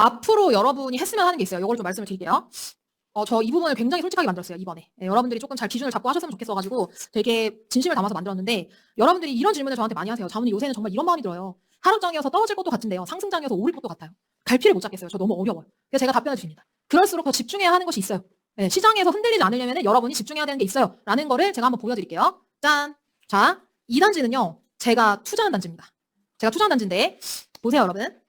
앞으로 여러분이 했으면 하는 게 있어요. 이걸 좀 말씀을 드릴게요. 저 이 부분을 굉장히 솔직하게 만들었어요, 이번에. 예, 여러분들이 조금 잘 기준을 잡고 하셨으면 좋겠어가지고 되게 진심을 담아서 만들었는데, 여러분들이 이런 질문을 저한테 많이 하세요. 자문이 요새는 정말 이런 마음이 들어요. 하락장이어서 떨어질 것도 같은데요. 상승장이어서 오를 것도 같아요. 갈피를 못 잡겠어요. 저 너무 어려워요. 그래서 제가 답변을 드립니다. 그럴수록 더 집중해야 하는 것이 있어요. 예, 시장에서 흔들리지 않으려면 여러분이 집중해야 되는 게 있어요. 라는 거를 제가 한번 보여드릴게요. 짠! 자, 이 단지는요. 제가 투자한 단지입니다. 제가 투자한 단지인데, 보세요, 여러분.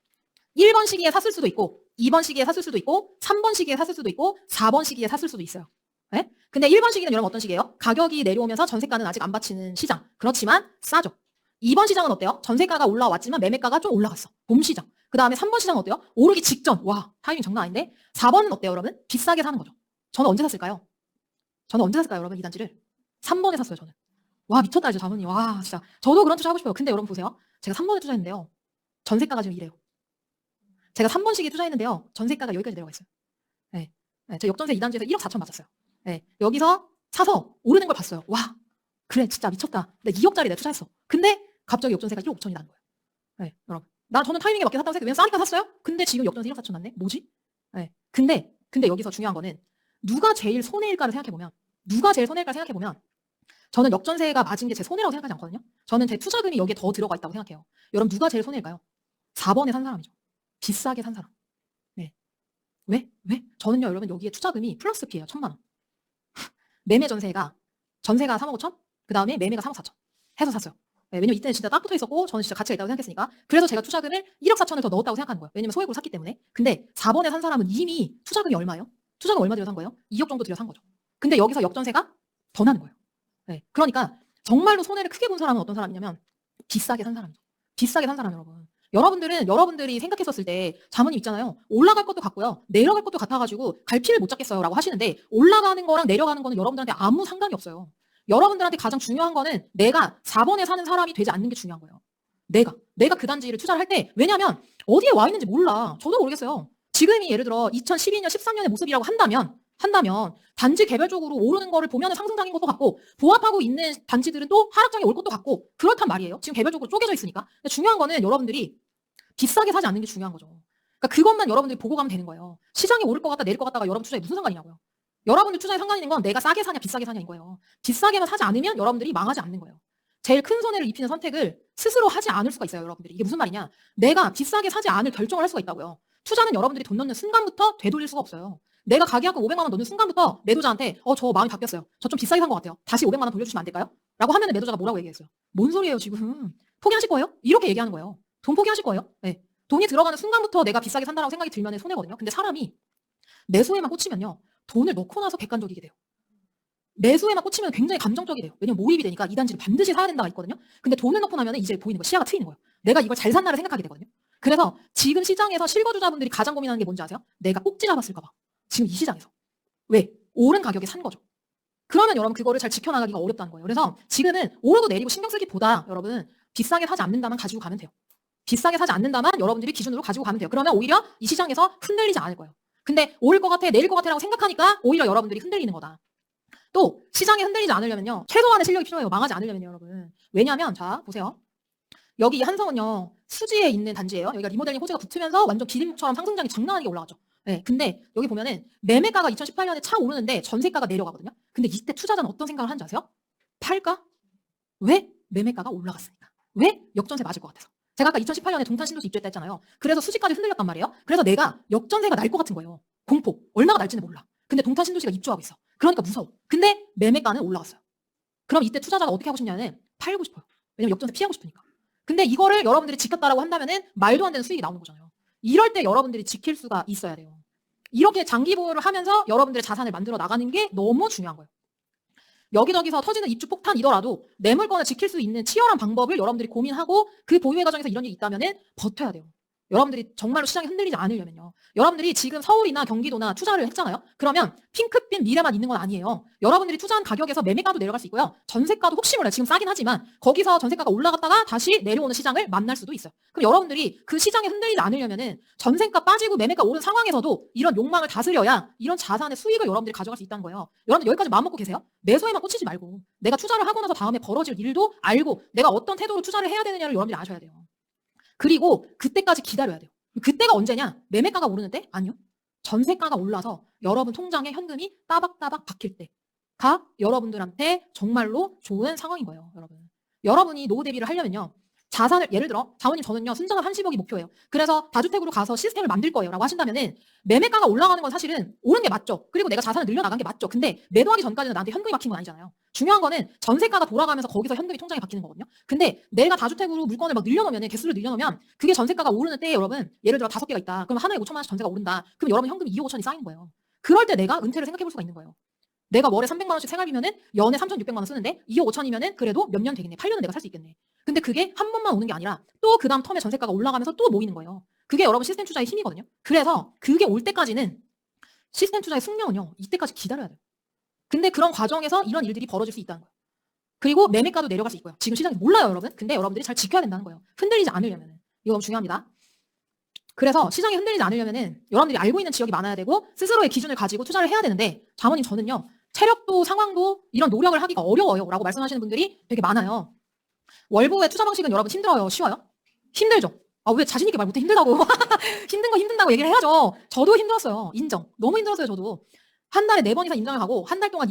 1번 시기에 샀을 수도 있고 2번 시기에 샀을 수도 있고 3번 시기에 샀을 수도 있고 4번 시기에 샀을 수도 있어요. 네? 근데 1번 시기는 여러분 어떤 시기예요? 가격이 내려오면서 전세가는 아직 안 받치는 시장. 그렇지만 싸죠. 2번 시장은 어때요? 전세가가 올라왔지만 매매가가 좀 올라갔어. 봄 시장. 그 다음에 3번 시장은 어때요? 오르기 직전. 와, 타이밍 장난 아닌데? 4번은 어때요, 여러분? 비싸게 사는 거죠. 저는 언제 샀을까요? 저는 언제 샀을까요, 여러분? 이 단지를? 3번에 샀어요, 저는. 와, 미쳤다, 이제 자문이. 와, 진짜. 저도 그런 투자 하고 싶어요. 근데 여러분 보세요. 제가 3번에 투자했는데요. 전세가가 지금 이래요. 제가 3번 시기에 투자했는데요. 전세가가 여기까지 내려가 있어요. 네. 네, 제가 역전세 2단지에서 1억 4천 맞았어요. 네. 여기서 사서 오르는 걸 봤어요. 와, 그래, 진짜 미쳤다. 나 2억짜리 내가 투자했어. 근데 갑자기 역전세가 1억 5천이 나는 거예요. 네, 여러분. 저는 타이밍에 맞게 샀다고 생각해요. 왜냐면 싸니까 샀어요? 근데 지금 역전세 1억 4천 났네? 뭐지? 네. 근데 여기서 중요한 거는 누가 제일 손해일까를 생각해보면, 저는 역전세가 맞은 게 제 손해라고 생각하지 않거든요. 저는 제 투자금이 여기에 더 들어가 있다고 생각해요. 여러분, 누가 제일 손해일까요? 4번에 산 사람이죠. 비싸게 산 사람. 네. 왜? 저는요, 여러분, 여기에 투자금이 플러스 P예요. 1,000만 원. 매매 전세가 3억 5천, 그 다음에 매매가 3억 4천 해서 샀어요. 네, 왜냐면 이때는 진짜 딱 붙어 있었고 저는 진짜 가치가 있다고 생각했으니까. 그래서 제가 투자금을 1억 4천을 더 넣었다고 생각하는 거예요. 왜냐면 소액으로 샀기 때문에. 근데 4번에 산 사람은 이미 투자금이 얼마예요? 투자금 얼마 들여 산 거예요? 2억 정도 들여 산 거죠. 근데 여기서 역전세가 더 나는 거예요. 네, 그러니까 정말로 손해를 크게 본 사람은 어떤 사람이냐면 비싸게 산 사람이죠. 비싸게 산 사람, 여러분. 여러분들이 생각했었을 때 자문이 있잖아요. 올라갈 것도 같고요. 내려갈 것도 같아가지고 갈피를 못 잡겠어요 라고 하시는데, 올라가는 거랑 내려가는 거는 여러분들한테 아무 상관이 없어요. 여러분들한테 가장 중요한 거는 내가 4번에 사는 사람이 되지 않는 게 중요한 거예요. 내가 그 단지를 투자를 할 때, 왜냐하면 어디에 와 있는지 몰라. 저도 모르겠어요. 지금이 예를 들어 2012년, 13년의 모습이라고 한다면 단지 개별적으로 오르는 거를 보면 상승장인 것도 같고, 보합하고 있는 단지들은 또 하락장이 올 것도 같고, 그렇단 말이에요. 지금 개별적으로 쪼개져 있으니까. 근데 중요한 거는 여러분들이 비싸게 사지 않는 게 중요한 거죠. 그러니까 그것만 여러분들이 보고 가면 되는 거예요. 시장이 오를 것 같다 내릴 것 같다가 여러분 투자에 무슨 상관이냐고요. 여러분들 투자에 상관 있는 건 내가 싸게 사냐 비싸게 사냐인 거예요. 비싸게만 사지 않으면 여러분들이 망하지 않는 거예요. 제일 큰 손해를 입히는 선택을 스스로 하지 않을 수가 있어요, 여러분들이. 이게 무슨 말이냐? 내가 비싸게 사지 않을 결정을 할 수가 있다고요. 투자는 여러분들이 돈 넣는 순간부터 되돌릴 수가 없어요. 내가 가계약금 500만 원 넣는 순간부터 매도자한테 저 마음이 바뀌었어요. 저 좀 비싸게 산 것 같아요. 다시 500만 원 돌려주시면 안 될까요? 라고 하면 매도자가 뭐라고 얘기했어요? 뭔 소리예요, 지금? 포기하실 거예요? 이렇게 얘기하는 거예요. 돈 포기하실 거예요? 네. 돈이 들어가는 순간부터 내가 비싸게 산다고 생각이 들면 손해거든요. 근데 사람이 매수에만 꽂히면요, 돈을 넣고 나서 객관적이게 돼요. 매수에만 꽂히면 굉장히 감정적이 돼요. 왜냐면 몰입이 되니까 이 단지를 반드시 사야 된다가 있거든요. 근데 돈을 넣고 나면 이제 보이는 거, 시야가 트이는 거예요. 내가 이걸 잘 샀나를 생각하게 되거든요. 그래서 지금 시장에서 실거주자분들이 가장 고민하는 게 뭔지 아세요? 내가 꼭지 잡았을까 봐. 지금 이 시장에서. 왜? 오른 가격에 산 거죠. 그러면 여러분 그거를 잘 지켜나가기가 어렵다는 거예요. 그래서 지금은 오르고 내리고 신경 쓰기보다 여러분 비싸게 사지 않는다만 가지고 가면 돼요. 비싸게 사지 않는다만 여러분들이 기준으로 가지고 가면 돼요. 그러면 오히려 이 시장에서 흔들리지 않을 거예요. 근데 오를 것 같아, 내릴 것 같아라고 생각하니까 오히려 여러분들이 흔들리는 거다. 또 시장에 흔들리지 않으려면요, 최소한의 실력이 필요해요. 망하지 않으려면요, 여러분. 왜냐하면 자 보세요. 여기 한성은요, 수지에 있는 단지예요. 여기가 리모델링 호재가 붙으면서 완전 기린목처럼 상승장이 장난 아니게 올라가죠. 네, 근데 여기 보면은 매매가가 2018년에 차 오르는데 전세가가 내려가거든요. 근데 이때 투자자는 어떤 생각을 하는지 아세요? 팔까? 왜? 매매가가 올라갔으니까. 왜? 역전세 맞을 것 같아서. 제가 아까 2018년에 동탄 신도시 입주했다 했잖아요. 그래서 수지까지 흔들렸단 말이에요. 그래서 내가 역전세가 날 것 같은 거예요. 공포. 얼마가 날지는 몰라. 근데 동탄 신도시가 입주하고 있어. 그러니까 무서워. 근데 매매가는 올라갔어요. 그럼 이때 투자자가 어떻게 하고 싶냐면 팔고 싶어요. 왜냐면 역전세 피하고 싶으니까. 근데 이거를 여러분들이 지켰다라고 한다면은 말도 안 되는 수익이 나오는 거잖아요. 이럴 때 여러분들이 지킬 수가 있어야 돼요. 이렇게 장기 보유를 하면서 여러분들의 자산을 만들어 나가는 게 너무 중요한 거예요. 여기저기서 터지는 입주 폭탄이더라도 내 물건을 지킬 수 있는 치열한 방법을 여러분들이 고민하고 그 보유의 과정에서 이런 일이 있다면은 버텨야 돼요. 여러분들이 정말로 시장이 흔들리지 않으려면요. 여러분들이 지금 서울이나 경기도나 투자를 했잖아요. 그러면 핑크빛 미래만 있는 건 아니에요. 여러분들이 투자한 가격에서 매매가도 내려갈 수 있고요. 전세가도 혹시 몰라요. 지금 싸긴 하지만 거기서 전세가가 올라갔다가 다시 내려오는 시장을 만날 수도 있어요. 그럼 여러분들이 그 시장에 흔들리지 않으려면은 전세가 빠지고 매매가 오른 상황에서도 이런 욕망을 다스려야 이런 자산의 수익을 여러분들이 가져갈 수 있다는 거예요. 여러분들 여기까지 마음 먹고 계세요? 매수에만 꽂히지 말고 내가 투자를 하고 나서 다음에 벌어질 일도 알고 내가 어떤 태도로 투자를 해야 되느냐를 여러분들이 아셔야 돼요. 그리고 그때까지 기다려야 돼요. 그때가 언제냐? 매매가가 오르는 때? 아니요. 전세가가 올라서 여러분 통장에 현금이 따박따박 박힐 때가 여러분들한테 정말로 좋은 상황인 거예요, 여러분. 여러분이 노후 대비를 하려면요. 자산을 예를 들어 자원님 저는요 순자산 30억이 목표예요. 그래서 다주택으로 가서 시스템을 만들 거예요라고 하신다면은 매매가가 올라가는 건 사실은 오른 게 맞죠. 그리고 내가 자산을 늘려나간 게 맞죠. 근데 매도하기 전까지는 나한테 현금이 박힌 건 아니잖아요. 중요한 거는 전세가가 돌아가면서 거기서 현금이 통장에 박히는 거거든요. 근데 내가 다주택으로 물건을 막 늘려놓으면 개수를 늘려놓으면 그게 전세가가 오르는 때에 여러분 예를 들어 5개가 있다. 그럼 하나에 5천만 원씩 전세가 오른다. 그럼 여러분 현금이 2억 5천이 쌓이는 거예요. 그럴 때 내가 은퇴를 생각해 볼 수가 있는 거예요. 내가 월에 300만 원씩 생활비면은 연에 3,600만 원 쓰는데 2억 5천이면은 그래도 몇 년 되겠네. 8년은 내가 살 수 있겠네. 근데 그게 한 번만 오는 게 아니라 또 그 다음 텀에 전세가가 올라가면서 또 모이는 거예요. 그게 여러분 시스템 투자의 힘이거든요. 그래서 그게 올 때까지는 시스템 투자의 숙명은요. 이때까지 기다려야 돼요. 근데 그런 과정에서 이런 일들이 벌어질 수 있다는 거예요. 그리고 매매가도 내려갈 수 있고요. 지금 시장이 몰라요, 여러분. 근데 여러분들이 잘 지켜야 된다는 거예요. 흔들리지 않으려면은. 이거 너무 중요합니다. 그래서 시장이 흔들리지 않으려면은 여러분들이 알고 있는 지역이 많아야 되고 스스로의 기준을 가지고 투자를 해야 되는데 자모님 저는요. 체력도 상황도 이런 노력을 하기가 어려워요 라고 말씀하시는 분들이 되게 많아요. 월보의 투자 방식은 여러분 힘들어요? 쉬워요? 힘들죠? 아, 왜 자신 있게 말 못해? 힘들다고. 힘든 거 힘든다고 얘기를 해야죠. 저도 힘들었어요. 인정. 너무 힘들었어요, 저도. 한 달에 4번 이상 임장을 가고 한 달 동안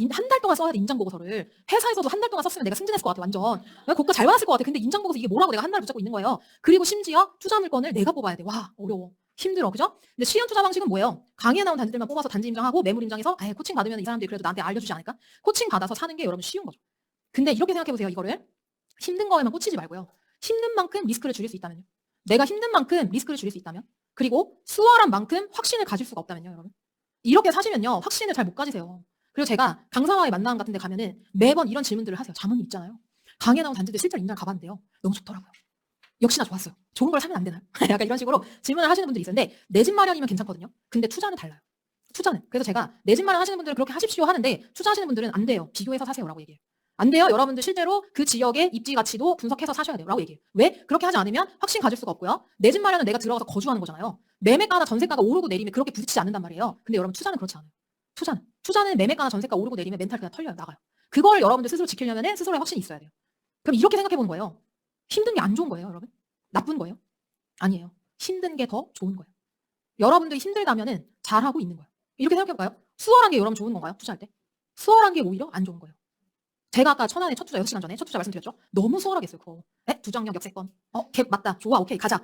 써야 돼, 임장 보고서를. 회사에서도 한 달 동안 썼으면 내가 승진했을 것 같아, 완전. 내가 고가 잘 받았을 것 같아. 근데 임장 보고서 이게 뭐라고 내가 한 달 붙잡고 있는 거예요. 그리고 심지어 투자 물건을 내가 뽑아야 돼. 와, 어려워. 힘들어. 그죠? 근데 실현 투자 방식은 뭐예요? 강의에 나온 단지들만 뽑아서 단지 임장하고 매물 임장해서 아, 코칭 받으면 이 사람들이 그래도 나한테 알려주지 않을까? 코칭 받아서 사는 게 여러분 쉬운 거죠. 근데 이렇게 생각해 보세요, 이거를. 힘든 거에만 꽂히지 말고요. 힘든 만큼 리스크를 줄일 수 있다면요. 내가 힘든 만큼 리스크를 줄일 수 있다면. 그리고 수월한 만큼 확신을 가질 수가 없다면요, 여러분. 이렇게 사시면요, 확신을 잘 못 가지세요. 그리고 제가 강사와의 만남 같은 데 가면은 매번 이런 질문들을 하세요. 자문님 있잖아요. 강의에 나온 단지들 실제로 임장 가봤는데요. 너무 좋더라고요. 역시나 좋았어요. 좋은 걸 사면 안 되나요? 약간 이런 식으로 질문을 하시는 분들이 있었는데 내 집 마련이면 괜찮거든요. 근데 투자는 달라요. 투자는. 그래서 제가 내 집 마련 하시는 분들은 그렇게 하십시오 하는데 투자하시는 분들은 안 돼요. 비교해서 사세요라고 얘기해요. 안 돼요. 여러분들 실제로 그 지역의 입지 가치도 분석해서 사셔야 돼요. 라고 얘기해요. 왜? 그렇게 하지 않으면 확신 가질 수가 없고요. 내 집 마련은 내가 들어가서 거주하는 거잖아요. 매매가나 전세가가 오르고 내리면 그렇게 부딪히지 않는단 말이에요. 근데 여러분 투자는 그렇지 않아요. 투자는 매매가나 전세가 오르고 내리면 멘탈 그냥 털려요. 나가요. 그걸 여러분들 스스로 지키려면 스스로의 확신이 있어야 돼요. 그럼 이렇게 생각해 보는 거예요. 힘든 게 안 좋은 거예요, 여러분? 나쁜 거예요? 아니에요. 힘든 게 더 좋은 거예요. 여러분들이 힘들다면은 잘하고 있는 거예요. 이렇게 생각해볼까요? 수월한 게 여러분 좋은 건가요? 투자할 때? 수월한 게 오히려 안 좋은 거예요. 제가 아까 천안에 첫 투자 6시간 전에 첫 투자 말씀드렸죠? 너무 수월하게 했어요, 그거. 두장역 역세권. 갭 맞다. 좋아, 오케이, 가자.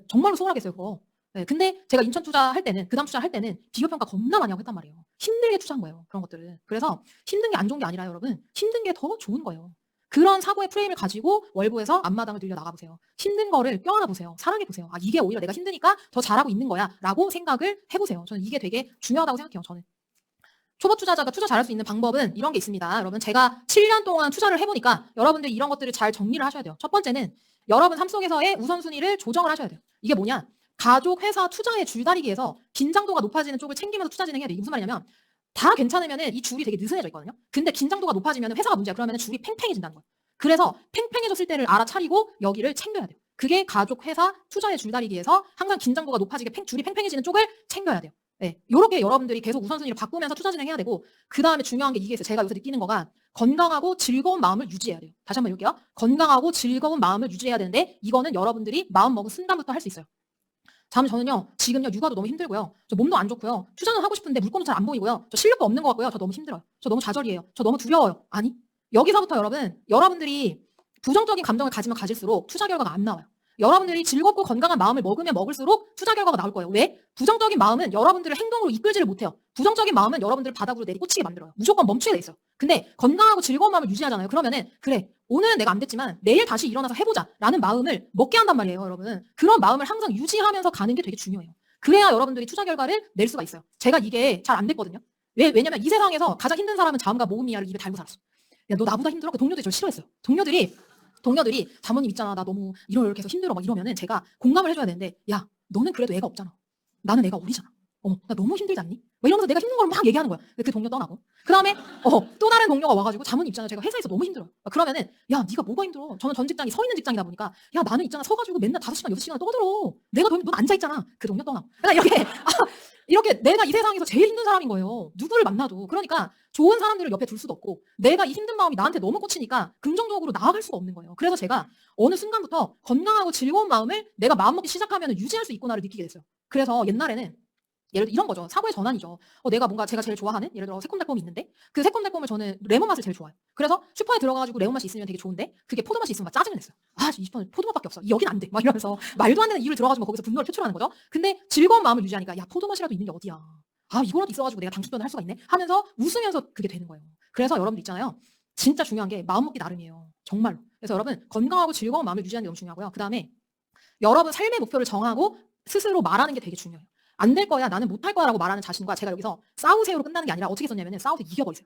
정말로 수월하게 했어요, 그거. 근데 제가 인천 투자할 때는, 그 다음 투자할 때는 비교평가 겁나 많이 하고 했단 말이에요. 힘들게 투자한 거예요, 그런 것들은. 그래서 힘든 게 안 좋은 게 아니라 여러분, 힘든 게 더 좋은 거예요. 그런 사고의 프레임을 가지고 월보에서 앞마당을 들려 나가보세요. 힘든 거를 껴안아 보세요. 사랑해보세요. 아, 이게 오히려 내가 힘드니까 더 잘하고 있는 거야. 라고 생각을 해보세요. 저는 이게 되게 중요하다고 생각해요, 저는. 초보 투자자가 투자 잘할 수 있는 방법은 이런 게 있습니다. 여러분, 제가 7년 동안 투자를 해보니까 여러분들이 이런 것들을 잘 정리를 하셔야 돼요. 첫 번째는 여러분 삶 속에서의 우선순위를 조정을 하셔야 돼요. 이게 뭐냐? 가족, 회사, 투자의 줄다리기에서 긴장도가 높아지는 쪽을 챙기면서 투자 진행해야 돼요. 이게 무슨 말이냐면 다 괜찮으면 이 줄이 되게 느슨해져 있거든요. 근데 긴장도가 높아지면 회사가 문제야. 그러면 줄이 팽팽해진다는 거예요. 그래서 팽팽해졌을 때를 알아차리고 여기를 챙겨야 돼요. 그게 가족, 회사, 투자의 줄다리기에서 항상 긴장도가 높아지게 줄이 팽팽해지는 쪽을 챙겨야 돼요. 네, 요렇게 여러분들이 계속 우선순위를 바꾸면서 투자 진행해야 되고 그 다음에 중요한 게 이게 있어요. 제가 요새 느끼는 거가 건강하고 즐거운 마음을 유지해야 돼요. 다시 한번 읽을게요. 건강하고 즐거운 마음을 유지해야 되는데 이거는 여러분들이 마음 먹은 순간부터 할 수 있어요. 저는요 지금요 육아도 너무 힘들고요. 저 몸도 안 좋고요. 투자는 하고 싶은데 물건도 잘 안 보이고요. 저 실력도 없는 것 같고요. 저 너무 힘들어요. 저 너무 좌절이에요. 저 너무 두려워요. 아니 여기서부터 여러분들이 부정적인 감정을 가지면 가질수록 투자 결과가 안 나와요. 여러분들이 즐겁고 건강한 마음을 먹으면 먹을수록 투자 결과가 나올 거예요. 왜? 부정적인 마음은 여러분들을 행동으로 이끌지를 못해요. 부정적인 마음은 여러분들을 바닥으로 내리꽂히게 만들어요. 무조건 멈추게 돼 있어요. 근데 건강하고 즐거운 마음을 유지하잖아요. 그러면은 그래 오늘은 내가 안 됐지만 내일 다시 일어나서 해보자 라는 마음을 먹게 한단 말이에요. 여러분. 그런 마음을 항상 유지하면서 가는 게 되게 중요해요. 그래야 여러분들이 투자 결과를 낼 수가 있어요. 제가 이게 잘 안 됐거든요. 왜냐면 이 세상에서 가장 힘든 사람은 자음과 모음이야를 입에 달고 살았어. 야, 너 나보다 힘들어? 그 동료들이 저를 싫어했어요. 동료들이 자모님 있잖아 나 너무 이렇게 해서 힘들어 막 이러면은 제가 공감을 해줘야 되는데 야 너는 그래도 애가 없잖아. 나는 애가 어리잖아. 어머 나 너무 힘들지 않니? 막 이러면서 내가 힘든 걸 막 얘기하는 거야. 그 동료 떠나고 그 다음에 또 다른 동료가 와가지고 자모님 있잖아 제가 회사에서 너무 힘들어. 그러면은 야 네가 뭐가 힘들어? 저는 전 직장이 서 있는 직장이다 보니까 야 나는 있잖아 서가지고 맨날 5시간 6시간 떠들어. 넌 앉아있잖아. 그 동료 떠나고. 그러니까 이렇게 이렇게 내가 이 세상에서 제일 힘든 사람인 거예요. 누구를 만나도. 그러니까 좋은 사람들을 옆에 둘 수도 없고 내가 이 힘든 마음이 나한테 너무 꽂히니까 긍정적으로 나아갈 수가 없는 거예요. 그래서 제가 어느 순간부터 건강하고 즐거운 마음을 내가 마음먹기 시작하면 유지할 수 있구나를 느끼게 됐어요. 그래서 옛날에는 예를 들어 이런 거죠. 사고의 전환이죠. 내가 뭔가 제가 제일 좋아하는 예를 들어 새콤달콤이 있는데 그 새콤달콤을 저는 레몬 맛을 제일 좋아해요. 그래서 슈퍼에 들어가가지고 레몬 맛이 있으면 되게 좋은데 그게 포도 맛이 있으면 막 짜증을 냈어요. 아, 20번 포도 맛밖에 없어. 여긴 안 돼. 막 이러면서 말도 안 되는 이유를 들어가지고 거기서 분노를 표출하는 거죠. 근데 즐거운 마음을 유지하니까 야, 포도 맛이라도 있는 게 어디야. 아, 이거라도 있어가지고 내가 당축변을 할 수가 있네 하면서 웃으면서 그게 되는 거예요. 그래서 여러분들 있잖아요. 진짜 중요한 게 마음먹기 나름이에요. 정말로. 그래서 여러분 건강하고 즐거운 마음을 유지하는 게 너무 중요하고요. 그 다음에 여러분 삶의 목표를 정하고 스스로 말하는 게 되게 중요해요. 안 될 거야, 나는 못할 거야라고 말하는 자신과 제가 여기서 싸우세요로 끝나는 게 아니라 어떻게 썼냐면은 싸워서 이겨버리세요.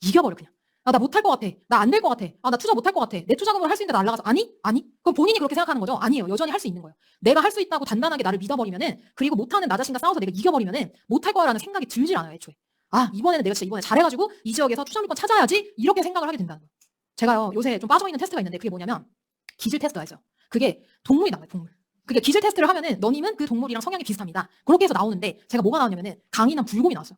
이겨버려 그냥. 아, 나 못할 것 같아. 나 안 될 것 같아. 아, 나 투자 못할 것 같아. 내 투자금으로 할 수 있는데 날라가서 아니? 아니? 그럼 본인이 그렇게 생각하는 거죠? 아니에요. 여전히 할 수 있는 거예요. 내가 할 수 있다고 단단하게 나를 믿어버리면은 그리고 못하는 나 자신과 싸워서 내가 이겨버리면은 못할 거야라는 생각이 들질 않아요, 애초에. 아, 이번에는 내가 진짜 이번에 잘해가지고 이 지역에서 투자 물건 찾아야지 이렇게 생각을 하게 된다는 거예요. 제가요 요새 좀 빠져있는 테스트가 있는데 그게 뭐냐면 기질 테스트가 있어요. 그게 동물이 나와요, 동물. 그게 기질 테스트를 하면은 너님은 그 동물이랑 성향이 비슷합니다. 그렇게 해서 나오는데 제가 뭐가 나왔냐면은 강인한 불곰이 나왔어요.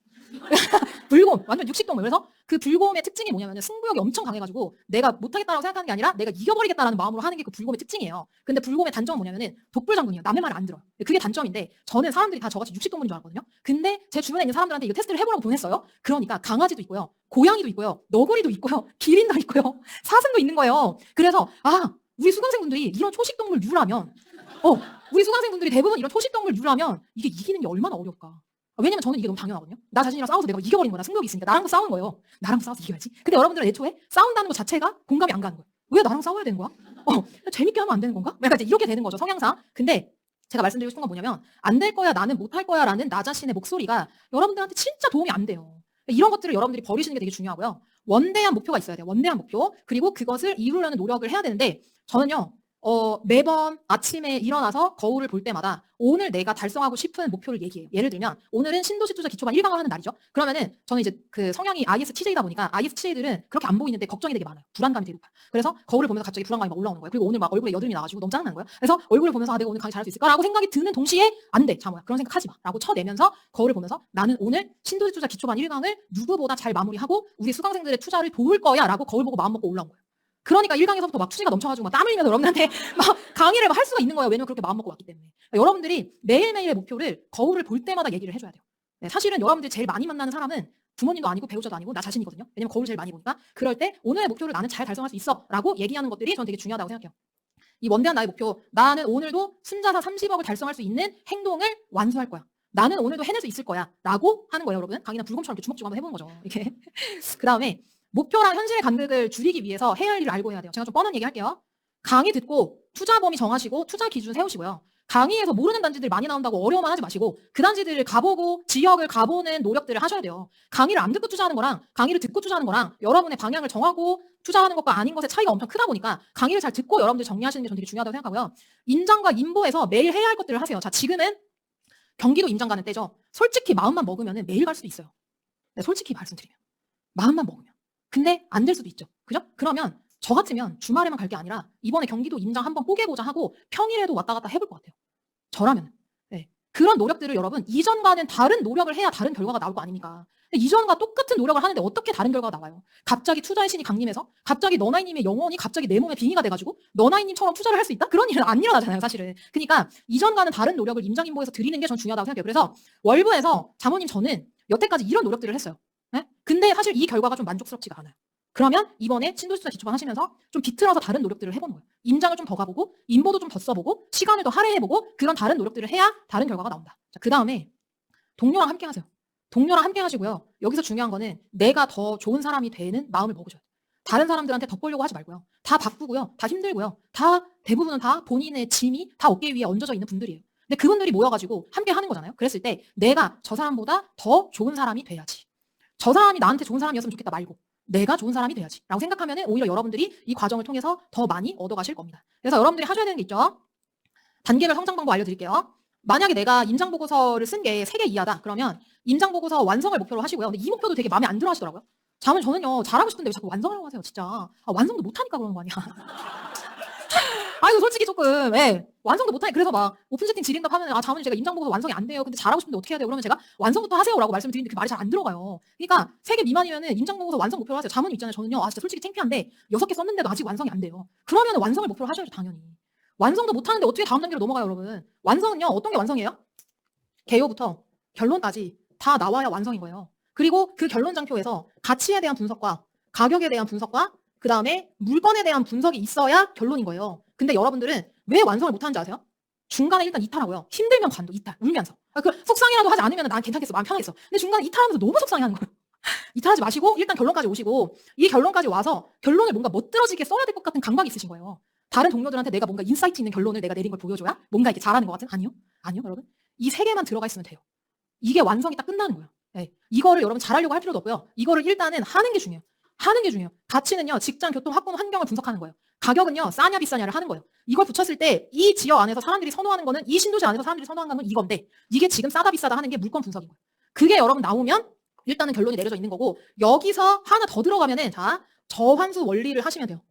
불곰, 완전 육식동물. 그래서 그 불곰의 특징이 뭐냐면은 승부욕이 엄청 강해가지고 내가 못하겠다라고 생각하는 게 아니라 내가 이겨버리겠다라는 마음으로 하는 게 그 불곰의 특징이에요. 근데 불곰의 단점은 뭐냐면은 독불장군이에요. 남의 말을 안 들어요. 그게 단점인데 저는 사람들이 다 저같이 육식동물인 줄 알았거든요. 근데 제 주변에 있는 사람들한테 이거 테스트를 해보라고 보냈어요. 그러니까 강아지도 있고요, 고양이도 있고요, 너구리도 있고요, 기린도 있고요, 사슴도 있는 거예요. 그래서 아, 우리 수강생분들이 이런 초식동물 유라면 우리 수강생분들이 대부분 이런 초식동물 유라면 이게 이기는 게 얼마나 어려울까. 왜냐면 저는 이게 너무 당연하거든요. 나 자신이랑 싸워서 내가 이겨버린 거나 승부욕이 있으니까 나랑도 싸우는 거예요. 나랑도 싸워서 이겨야지. 근데 여러분들은 애초에 싸운다는 것 자체가 공감이 안 가는 거예요. 왜 나랑 싸워야 되는 거야? 재밌게 하면 안 되는 건가? 약간 이제 이렇게 되는 거죠, 성향상. 근데 제가 말씀드리고 싶은 건 뭐냐면 안 될 거야, 나는 못 할 거야 라는 나 자신의 목소리가 여러분들한테 진짜 도움이 안 돼요. 이런 것들을 여러분들이 버리시는 게 되게 중요하고요. 원대한 목표가 있어야 돼요. 원대한 목표. 그리고 그것을 이루려는 노력을 해야 되는데 저는요. 매번 아침에 일어나서 거울을 볼 때마다 오늘 내가 달성하고 싶은 목표를 얘기해요. 예를 들면 오늘은 신도시 투자 기초반 1강을 하는 날이죠. 그러면은 저는 이제 그 성향이 ISTJ다 보니까 ISTJ들은 그렇게 안 보이는데 걱정이 되게 많아요. 불안감이 되게 높아요. 그래서 거울을 보면서 갑자기 불안감이 막 올라오는 거예요. 그리고 오늘 막 얼굴에 여드름이 나가지고 너무 짜증나는 거예요. 그래서 얼굴을 보면서 아, 내가 오늘 강의 잘할 수 있을까라고 생각이 드는 동시에 안 돼, 자모야. 그런 생각 하지 마. 라고 쳐내면서 거울을 보면서 나는 오늘 신도시 투자 기초반 1강을 누구보다 잘 마무리하고 우리 수강생들의 투자를 도울 거야 라고 거울 보고 마음 먹고 올라온 거예요. 그러니까 1강에서부터 막 투지가 넘쳐가지고 막 땀 흘리면서 여러분한테 막 강의를 막 할 수가 있는 거예요. 왜냐면 그렇게 마음 먹고 왔기 때문에. 그러니까 여러분들이 매일매일의 목표를 거울을 볼 때마다 얘기를 해줘야 돼요. 네, 사실은 여러분들이 제일 많이 만나는 사람은 부모님도 아니고 배우자도 아니고 나 자신이거든요. 왜냐면 거울을 제일 많이 보니까. 그럴 때 오늘의 목표를 나는 잘 달성할 수 있어 라고 얘기하는 것들이 저는 되게 중요하다고 생각해요. 이 원대한 나의 목표, 나는 오늘도 순자산 30억을 달성할 수 있는 행동을 완수할 거야. 나는 오늘도 해낼 수 있을 거야 라고 하는 거예요, 여러분. 강이나 불곰처럼 이렇게 주먹쥐고 한번 해보는 거죠. 이렇게. 그 다음에 목표랑 현실의 간극을 줄이기 위해서 해야 할 일을 알고 해야 돼요. 제가 좀 뻔한 얘기 할게요. 강의 듣고 투자 범위 정하시고 투자 기준 세우시고요. 강의에서 모르는 단지들 많이 나온다고 어려워만 하지 마시고 그 단지들을 가보고 지역을 가보는 노력들을 하셔야 돼요. 강의를 안 듣고 투자하는 거랑 강의를 듣고 투자하는 거랑 여러분의 방향을 정하고 투자하는 것과 아닌 것의 차이가 엄청 크다 보니까 강의를 잘 듣고 여러분들 정리하시는 게 저는 되게 중요하다고 생각하고요. 임장과 인보에서 매일 해야 할 것들을 하세요. 자, 지금은 경기도 임장 가는 때죠. 솔직히 마음만 먹으면 매일 갈 수도 있어요. 네, 솔직히 말씀드리면. 마음만 먹으면. 근데 안 될 수도 있죠. 그죠? 그러면 저 같으면 주말에만 갈 게 아니라 이번에 경기도 임장 한번 뽀개보자 하고 평일에도 왔다 갔다 해볼 것 같아요. 저라면. 네. 그런 노력들을 여러분 이전과는 다른 노력을 해야 다른 결과가 나올 거 아닙니까? 이전과 똑같은 노력을 하는데 어떻게 다른 결과가 나와요? 갑자기 투자의 신이 강림해서 갑자기 너나이님의 영혼이 갑자기 내 몸에 빙의가 돼가지고 너나이님처럼 투자를 할 수 있다? 그런 일은 안 일어나잖아요, 사실은. 그러니까 이전과는 다른 노력을 임장인보에서 드리는 게 전 중요하다고 생각해요. 그래서 월부에서 자모님 저는 여태까지 이런 노력들을 했어요. 네? 근데 사실 이 결과가 좀 만족스럽지가 않아요. 그러면 이번에 신도시투자 기초반 하시면서 좀 비틀어서 다른 노력들을 해보는 거예요. 임장을 좀 더 가보고 인보도 좀 더 써보고 시간을 더 할애해보고 그런 다른 노력들을 해야 다른 결과가 나온다. 자, 그 다음에 동료랑 함께 하세요. 동료랑 함께 하시고요. 여기서 중요한 거는 내가 더 좋은 사람이 되는 마음을 먹으셔야 돼요. 다른 사람들한테 덕보려고 하지 말고요. 다 바쁘고요. 다 힘들고요. 다 대부분은 다 본인의 짐이 다 어깨 위에 얹어져 있는 분들이에요. 근데 그분들이 모여가지고 함께 하는 거잖아요. 그랬을 때 내가 저 사람보다 더 좋은 사람이 돼야지. 저 사람이 나한테 좋은 사람이었으면 좋겠다 말고 내가 좋은 사람이 돼야지 라고 생각하면 오히려 여러분들이 이 과정을 통해서 더 많이 얻어가실 겁니다. 그래서 여러분들이 하셔야 되는 게 있죠. 단계별 성장 방법 알려드릴게요. 만약에 내가 임장보고서를 쓴 게 3개 이하다 그러면 임장보고서 완성을 목표로 하시고요. 근데 이 목표도 되게 마음에 안 들어 하시더라고요. 저는요 잘하고 싶은데 왜 자꾸 완성하려고 하세요 진짜. 완성도 못하니까 그러는 거 아니야. 아, 이거 솔직히 조금, 예. 완성도 못하니, 그래서 막, 오픈 채팅 질의응답 하면, 아, 자문이 제가 임장 보고서 완성이 안 돼요. 근데 잘하고 싶은데 어떻게 해야 돼요? 그러면 제가 완성부터 하세요라고 말씀을 드리는데 그 말이 잘 안 들어가요. 그러니까, 3개 미만이면은 임장 보고서 완성 목표로 하세요. 자문이 있잖아요. 저는요, 아, 진짜 솔직히 창피한데, 6개 썼는데도 아직 완성이 안 돼요. 그러면은 완성을 목표로 하셔야죠, 당연히. 완성도 못하는데 어떻게 다음 단계로 넘어가요, 여러분? 완성은요, 어떤 게 완성이에요? 개요부터 결론까지 다 나와야 완성인 거예요. 그리고 그 결론장표에서 가치에 대한 분석과 가격에 대한 분석과 그 다음에 물건에 대한 분석이 있어야 결론인 거예요. 근데 여러분들은 왜 완성을 못하는지 아세요? 중간에 일단 이탈하고요. 힘들면 관둬, 이탈, 울면서. 아, 그 속상이라도 하지 않으면 난 괜찮겠어, 마음 편하겠어. 근데 중간에 이탈하면서 너무 속상해하는 거예요. 이탈하지 마시고 일단 결론까지 오시고 이 결론까지 와서 결론을 뭔가 멋들어지게 써야 될 것 같은 감각이 있으신 거예요. 다른 동료들한테 내가 뭔가 인사이트 있는 결론을 내가 내린 걸 보여줘야 뭔가 이렇게 잘하는 것 같은? 아니요. 아니요, 여러분. 이 3개만 들어가 있으면 돼요. 이게 완성이 딱 끝나는 거예요. 네. 이거를 여러분 잘하려고 할 필요도 없고요. 이거를 일단은 하는 게 중요해요. 하는 게 중요해요. 가치는요, 직장, 교통, 학군, 환경을 분석하는 거예요. 가격은요, 싸냐 비싸냐를 하는 거예요. 이걸 붙였을 때 이 지역 안에서 사람들이 선호하는 거는, 이 신도시 안에서 사람들이 선호하는 건 이건데, 이게 지금 싸다 비싸다 하는 게 물건 분석인 거예요. 그게 여러분 나오면 일단은 결론이 내려져 있는 거고, 여기서 하나 더 들어가면은, 자, 저환수 원리를 하시면 돼요.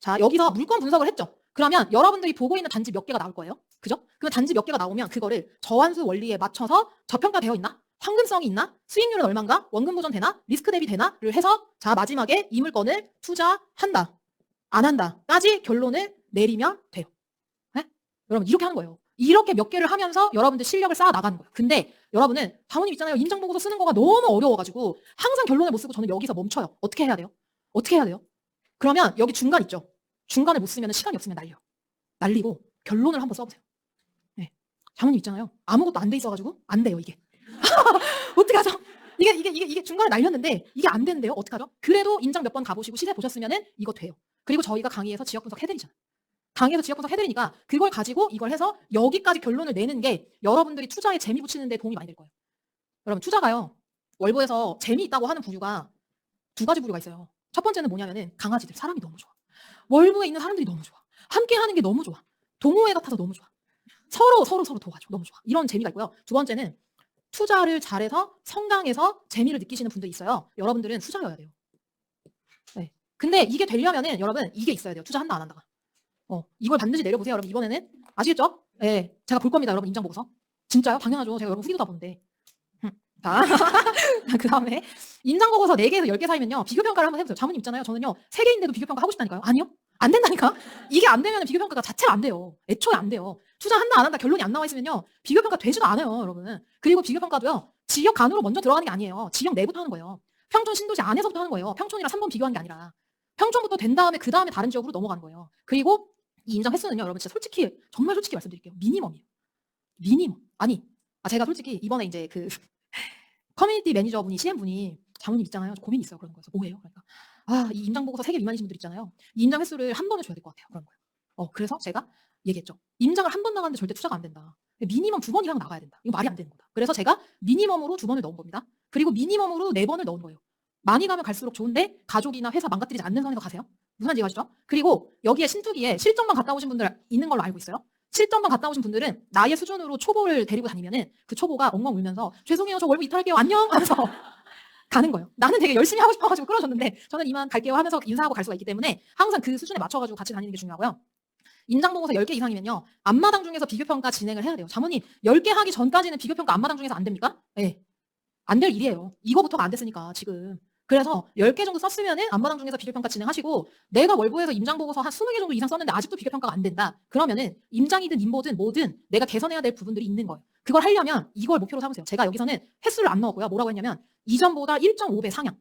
자, 여기서 물건 분석을 했죠. 그러면 여러분들이 보고 있는 단지 몇 개가 나올 거예요. 그죠? 그러면 단지 몇 개가 나오면 그거를 저환수 원리에 맞춰서 저평가되어 있나? 황금성이 있나? 수익률은 얼마인가? 원금 보전 되나? 리스크 대비 되나?를 해서 자, 마지막에 이 물건을 투자한다. 안 한다까지 결론을 내리면 돼요. 네? 여러분 이렇게 하는 거예요. 이렇게 몇 개를 하면서 여러분들 실력을 쌓아 나가는 거예요. 근데 여러분은 사모님 있잖아요. 임장 보고서 쓰는 거가 너무 어려워가지고 항상 결론을 못 쓰고 저는 여기서 멈춰요. 어떻게 해야 돼요? 어떻게 해야 돼요? 그러면 여기 중간 있죠. 중간을 못 쓰면 시간이 없으면 날려. 날리고 결론을 한번 써보세요. 네. 장모님 있잖아요. 아무것도 안 돼 있어가지고 안 돼요 이게. 어떡하죠? 이게 중간에 날렸는데 이게 안 되는데요. 어떡하죠? 그래도 임장 몇 번 가보시고 시세 보셨으면은 이거 돼요. 그리고 저희가 강의에서 지역 분석 해드리잖아요. 강의에서 지역 분석 해드리니까 그걸 가지고 이걸 해서 여기까지 결론을 내는 게 여러분들이 투자에 재미 붙이는 데 도움이 많이 될 거예요. 여러분 투자가요. 월보에서 재미있다고 하는 부류가 2가지 부류가 있어요. 첫 번째는 뭐냐면은 강아지들, 사람이 너무 좋아. 월부에 있는 사람들이 너무 좋아. 함께 하는 게 너무 좋아. 동호회 같아서 너무 좋아. 서로 도와줘. 너무 좋아. 이런 재미가 있고요. 2번째는 투자를 잘해서 성장해서 재미를 느끼시는 분들이 있어요. 여러분들은 투자여야 돼요. 네. 근데 이게 되려면은 여러분 이게 있어야 돼요. 투자한다 안 한다가. 이걸 반드시 내려보세요. 여러분 이번에는 아시겠죠? 네. 제가 볼 겁니다. 여러분 임장 보고서. 진짜요? 당연하죠. 제가 여러분 후기도 다 보는데. 자, 그 다음에 임장 보고서 4개에서 10개 사이면요. 비교평가를 한번 해보세요. 자문님 있잖아요. 저는요. 3개인데도 비교평가 하고 싶다니까요. 아니요? 안 된다니까? 이게 안 되면 비교평가가 자체가 안 돼요. 애초에 안 돼요. 투자한다 안 한다 결론이 안 나와 있으면요. 비교평가 되지도 않아요. 여러분. 그리고 비교평가도요. 지역 간으로 먼저 들어가는 게 아니에요. 지역 내부터 하는 거예요. 평촌 신도시 안에서부터 하는 거예요. 평촌이랑 3번 비교하는 게 아니라. 평촌부터 된 다음에 그 다음에 다른 지역으로 넘어가는 거예요. 그리고 이 임장 횟수는요. 여러분 진짜 솔직히 정말 솔직히 말씀드릴게요. 미니멈이에요. 미니멈. 아니 제가 솔직히 이번에 이제 그 커뮤니티 매니저분이 CM분이 장모님 있잖아요. 저 고민이 있어요. 그런 거에서 뭐예요? 그러니까 이 임장 보고서 3개 미만이신 분들 있잖아요. 이 임장 횟수를 한 번에 줘야 될 것 같아요. 그런 거예요. 그래서 제가 얘기했죠. 임장을 한 번 나가는데 절대 투자가 안 된다. 미니멈 2번 이상 나가야 된다. 이거 말이 안 되는 거다. 그래서 제가 미니멈으로 2번을 넣은 겁니다. 그리고 미니멈으로 4번을 넣은 거예요. 많이 가면 갈수록 좋은데 가족이나 회사 망가뜨리지 않는 선에서 가세요. 무슨 말인지 아시죠? 그리고 여기에 신투기에 실전만 갔다 오신 분들 있는 걸로 알고 있어요. 실전만 갔다 오신 분들은 나의 수준으로 초보를 데리고 다니면은 그 초보가 엉엉 울면서 죄송해요 저 월부 이탈할게요 안녕 하면서 가는 거예요. 나는 되게 열심히 하고 싶어가지고 끌어줬는데 저는 이만 갈게요 하면서 인사하고 갈 수가 있기 때문에 항상 그 수준에 맞춰가지고 같이 다니는 게 중요하고요. 임장 보고서 10개 이상이면요. 앞마당 중에서 비교평가 진행을 해야 돼요. 자문님 10개 하기 전까지는 비교평가 앞마당 중에서 안 됩니까? 네. 안 될 일이에요. 이거부터가 안 됐으니까 지금. 그래서 10개 정도 썼으면은 앞마당 중에서 비교평가 진행하시고 내가 월보에서 임장 보고서 한 20개 정도 이상 썼는데 아직도 비교평가가 안 된다. 그러면은 임장이든 인보든 뭐든 내가 개선해야 될 부분들이 있는 거예요. 그걸 하려면 이걸 목표로 삼으세요. 제가 여기서는 횟수를 안 넣었고요. 뭐라고 했냐면 이전보다 1.5배 상향.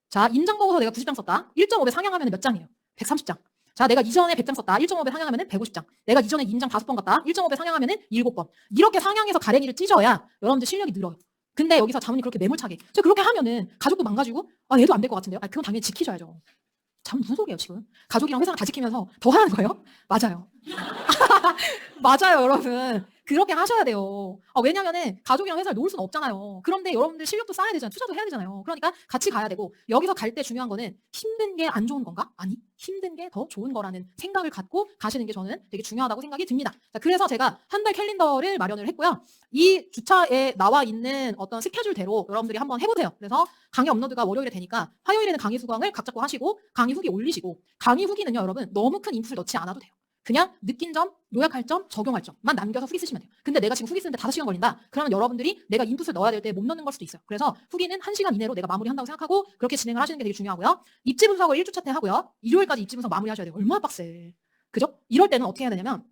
자, 임장 보고서 내가 90장 썼다. 1.5배 상향하면 몇 장이에요? 130장. 자, 내가 이전에 100장 썼다. 1.5배 상향하면 150장. 내가 이전에 임장 5번 갔다. 1.5배 상향하면 7번. 이렇게 상향해서 가랭이를 찢어야 여러분들 실력이 늘어요. 근데 여기서 자문이 그렇게 매몰차게 저 그렇게 하면은 가족도 망가지고 얘도 안 될 것 같은데요? 그건 당연히 지키셔야죠. 자문 무슨 소리예요 지금? 가족이랑 회사랑 다 지키면서 더 하라는 거예요? 맞아요. 맞아요 여러분. 그렇게 하셔야 돼요. 왜냐면은 가족이랑 회사를 놓을 수는 없잖아요. 그런데 여러분들 실력도 쌓아야 되잖아요. 투자도 해야 되잖아요. 그러니까 같이 가야 되고 여기서 갈 때 중요한 거는 힘든 게 안 좋은 건가? 아니 힘든 게 더 좋은 거라는 생각을 갖고 가시는 게 저는 되게 중요하다고 생각이 듭니다. 자, 그래서 제가 한 달 캘린더를 마련을 했고요. 이 주차에 나와 있는 어떤 스케줄대로 여러분들이 한번 해보세요. 그래서 강의 업로드가 월요일에 되니까 화요일에는 강의 수강을 각 잡고 하시고 강의 후기 올리시고 강의 후기는요 여러분 너무 큰 인풋을 넣지 않아도 돼요. 그냥 느낀 점, 요약할 점, 적용할 점만 남겨서 후기 쓰시면 돼요. 근데 내가 지금 후기 쓰는데 5시간 걸린다. 그러면 여러분들이 내가 인풋을 넣어야 될 때 못 넣는 걸 수도 있어요. 그래서 후기는 1시간 이내로 내가 마무리한다고 생각하고 그렇게 진행을 하시는 게 되게 중요하고요. 입지 분석을 1주차 때 하고요. 일요일까지 입지 분석 마무리하셔야 돼요. 얼마나 빡세. 그죠? 이럴 때는 어떻게 해야 되냐면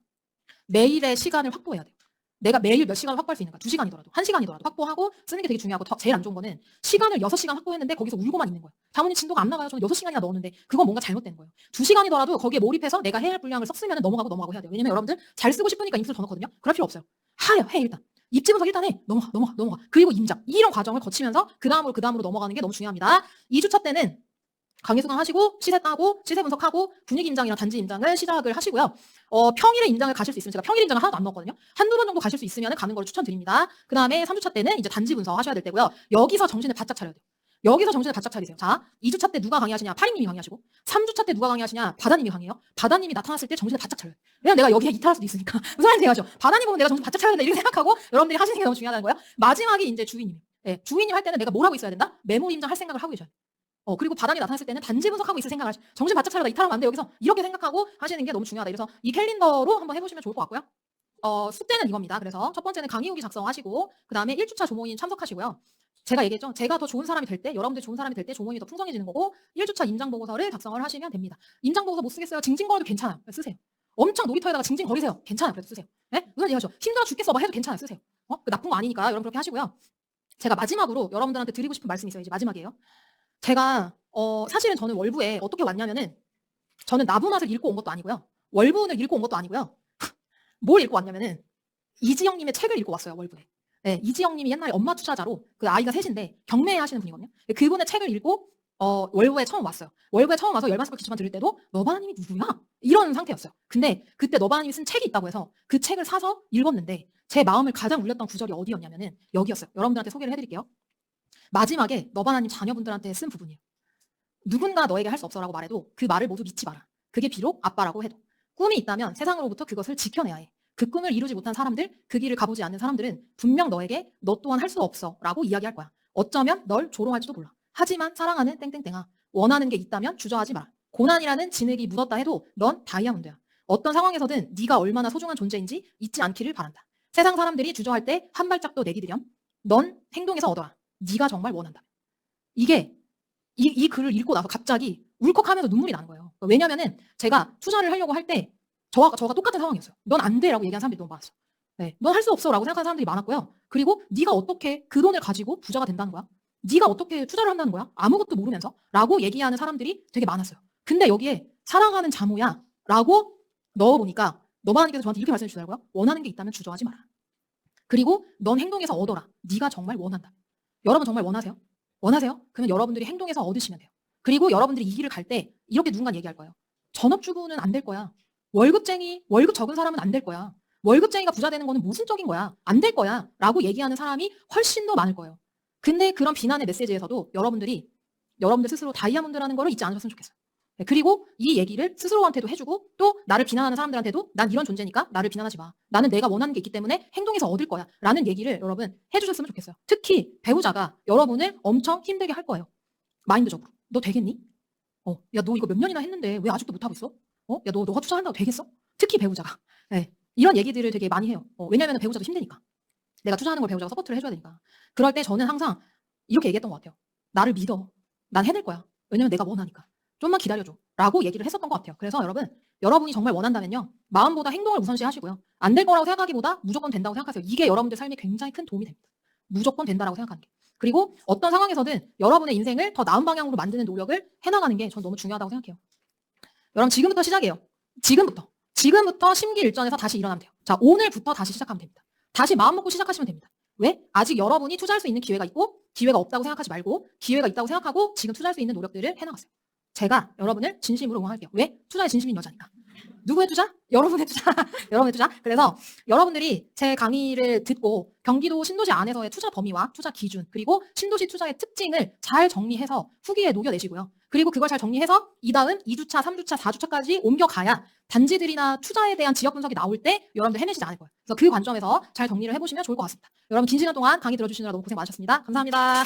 매일의 시간을 확보해야 돼요. 내가 매일 몇 시간을 확보할 수 있는가? 2시간이더라도, 1시간이더라도 확보하고 쓰는 게 되게 중요하고 제일 안 좋은 거는 시간을 6시간 확보했는데 거기서 울고만 있는 거예요. 장모님 진도가 안 나가요. 저는 6시간이나 넣었는데 그건 뭔가 잘못된 거예요. 2시간이더라도 거기에 몰입해서 내가 해야 할 분량을 썼으면 넘어가고 해야 돼요. 왜냐면 여러분들 잘 쓰고 싶으니까 인풋을 더 넣거든요. 그럴 필요 없어요. 해 일단. 입지 분석 일단 해. 넘어가. 그리고 임작. 이런 과정을 거치면서 그 다음으로 넘어가는 게 너무 중요합니다. 2주차 때는 강의 수강하시고 시세 따고 시세 분석하고 분위기 임장이랑 단지 임장을 시작을 하시고요. 평일에 임장을 가실 수 있으면 제가 평일 임장을 하나도 안 넣었거든요. 한두 번 정도 가실 수 있으면 가는 걸 추천드립니다. 그 다음에 3주차 때는 이제 단지 분석 하셔야 될 때고요. 여기서 정신을 바짝 차려야 돼요. 여기서 정신을 바짝 차리세요. 자, 2주차 때 누가 강의하시냐? 파리님이 강의하시고 3주차 때 누가 강의하시냐? 바다님이 강의해요. 바다님이 나타났을 때 정신을 바짝 차려요. 왜냐면 내가 여기에 이탈할 수도 있으니까. 무슨 말인지 이해하죠? 바다님 보면 내가 정신 바짝 차려야 된다 이렇게 생각하고 여러분들이 하시는 게 너무 중요하다는 거예요. 마지막이 이제 주인님. 네, 주인님 할 때는 내가 뭘 하고 있어야 된다? 메모 임장 할 생각을 하고 계셔야 돼요. 그리고 바닥이 나타났을 때는 단지 분석하고 있을 생각을 정신 바짝 차려다 이탈하면 안 돼. 여기서 이렇게 생각하고 하시는 게 너무 중요하다. 그래서 이 캘린더로 한번 해보시면 좋을 것 같고요. 숙제는 이겁니다. 그래서 첫 번째는 강의 후기 작성하시고 그 다음에 1주차 조모임 참석하시고요. 제가 얘기했죠. 제가 더 좋은 사람이 될 때, 여러분들 좋은 사람이 될 때 조모임이 더 풍성해지는 거고 1주차 임장 보고서를 작성을 하시면 됩니다. 임장 보고서 못 쓰겠어요. 징징거려도 괜찮아요. 쓰세요. 엄청 놀이터에다가 징징거리세요. 괜찮아요. 그래도 쓰세요. 네? 무슨 얘기하죠? 힘들어 죽겠어 막 해도 괜찮아요. 쓰세요. 그 나쁜 거 아니니까 여러분 그렇게 하시고요. 제가 마지막으로 여러분들한테 드리고 싶은 말씀이 있어요. 이제 마지막이에요. 제가 사실은 저는 월부에 어떻게 왔냐면은 저는 나부맛을 읽고 온 것도 아니고요. 월부운을 읽고 온 것도 아니고요. 뭘 읽고 왔냐면은 이지영님의 책을 읽고 왔어요. 월부에. 네, 이지영님이 옛날에 엄마 투자자로 그 아이가 셋인데 경매 하시는 분이거든요. 그분의 책을 읽고 월부에 처음 왔어요. 월부에 처음 와서 열반스급 기초만 들을 때도 너바나님이 누구야? 이런 상태였어요. 근데 그때 너바나님이 쓴 책이 있다고 해서 그 책을 사서 읽었는데 제 마음을 가장 울렸던 구절이 어디였냐면은 여기였어요. 여러분들한테 소개를 해드릴게요. 마지막에 너바나님 자녀분들한테 쓴 부분이에요. 누군가 너에게 할 수 없어라고 말해도 그 말을 모두 믿지 마라. 그게 비록 아빠라고 해도. 꿈이 있다면 세상으로부터 그것을 지켜내야 해. 그 꿈을 이루지 못한 사람들, 그 길을 가보지 않는 사람들은 분명 너에게 너 또한 할 수 없어 라고 이야기할 거야. 어쩌면 널 조롱할지도 몰라. 하지만 사랑하는 땡땡땡아, 원하는 게 있다면 주저하지 마라. 고난이라는 진흙이 묻었다 해도 넌 다이아몬드야. 어떤 상황에서든 네가 얼마나 소중한 존재인지 잊지 않기를 바란다. 세상 사람들이 주저할 때 한 발짝도 내디디렴. 넌 행동에서 얻어라. 네가 정말 원한다. 이게 이 글을 읽고 나서 갑자기 울컥하면서 눈물이 나는 거예요. 왜냐면은 제가 투자를 하려고 할 때 저가 똑같은 상황이었어요. 넌 안 돼라고 얘기한 사람들이 너무 많았어. 네, 넌 할 수 없어라고 생각하는 사람들이 많았고요. 그리고 네가 어떻게 그 돈을 가지고 부자가 된다는 거야? 네가 어떻게 투자를 한다는 거야? 아무것도 모르면서? 라고 얘기하는 사람들이 되게 많았어요. 근데 여기에 사랑하는 자모야 라고 넣어보니까 너바나님께서 저한테 이렇게 말씀해 주시더라고요. 원하는 게 있다면 주저하지 마라. 그리고 넌 행동에서 얻어라. 네가 정말 원한다. 여러분 정말 원하세요? 원하세요? 그러면 여러분들이 행동해서 얻으시면 돼요. 그리고 여러분들이 이 길을 갈 때 이렇게 누군가 얘기할 거예요. 전업주부는 안 될 거야. 월급쟁이, 월급 적은 사람은 안 될 거야. 월급쟁이가 부자 되는 거는 모순적인 거야. 안 될 거야. 라고 얘기하는 사람이 훨씬 더 많을 거예요. 근데 그런 비난의 메시지에서도 여러분들 스스로 다이아몬드라는 거를 잊지 않으셨으면 좋겠어요. 네, 그리고 이 얘기를 스스로한테도 해주고 또 나를 비난하는 사람들한테도 난 이런 존재니까 나를 비난하지 마. 나는 내가 원하는 게 있기 때문에 행동해서 얻을 거야. 라는 얘기를 여러분 해주셨으면 좋겠어요. 특히 배우자가 여러분을 엄청 힘들게 할 거예요. 마인드적으로. 너 되겠니? 야, 너 이거 몇 년이나 했는데 왜 아직도 못하고 있어? 야, 너가 투자한다고 되겠어? 특히 배우자가. 네, 이런 얘기들을 되게 많이 해요. 왜냐면 배우자도 힘드니까. 내가 투자하는 걸 배우자가 서포트를 해줘야 되니까. 그럴 때 저는 항상 이렇게 얘기했던 것 같아요. 나를 믿어. 난 해낼 거야. 왜냐면 내가 원하니까. 좀만 기다려줘. 라고 얘기를 했었던 것 같아요. 그래서 여러분이 정말 원한다면요. 마음보다 행동을 우선시 하시고요. 안 될 거라고 생각하기보다 무조건 된다고 생각하세요. 이게 여러분들 삶에 굉장히 큰 도움이 됩니다. 무조건 된다라고 생각하는 게. 그리고 어떤 상황에서든 여러분의 인생을 더 나은 방향으로 만드는 노력을 해나가는 게 전 너무 중요하다고 생각해요. 여러분 지금부터 시작이에요. 지금부터 심기일전에서 다시 일어나면 돼요. 자, 오늘부터 다시 시작하면 됩니다. 다시 마음 먹고 시작하시면 됩니다. 왜? 아직 여러분이 투자할 수 있는 기회가 있고 기회가 없다고 생각하지 말고 기회가 있다고 생각하고 지금 투자할 수 있는 노력들을 해나가세요. 제가 여러분을 진심으로 응원할게요. 왜? 투자에 진심인 여자니까. 누구의 투자? 여러분의 투자. 여러분의 투자. 그래서 여러분들이 제 강의를 듣고 경기도 신도시 안에서의 투자 범위와 투자 기준 그리고 신도시 투자의 특징을 잘 정리해서 후기에 녹여내시고요. 그리고 그걸 잘 정리해서 이 다음 2주차, 3주차, 4주차까지 옮겨가야 단지들이나 투자에 대한 지역 분석이 나올 때 여러분들 헤매시지 않을 거예요. 그래서 그 관점에서 잘 정리를 해보시면 좋을 것 같습니다. 여러분 긴 시간 동안 강의 들어주시느라 너무 고생 많으셨습니다. 감사합니다.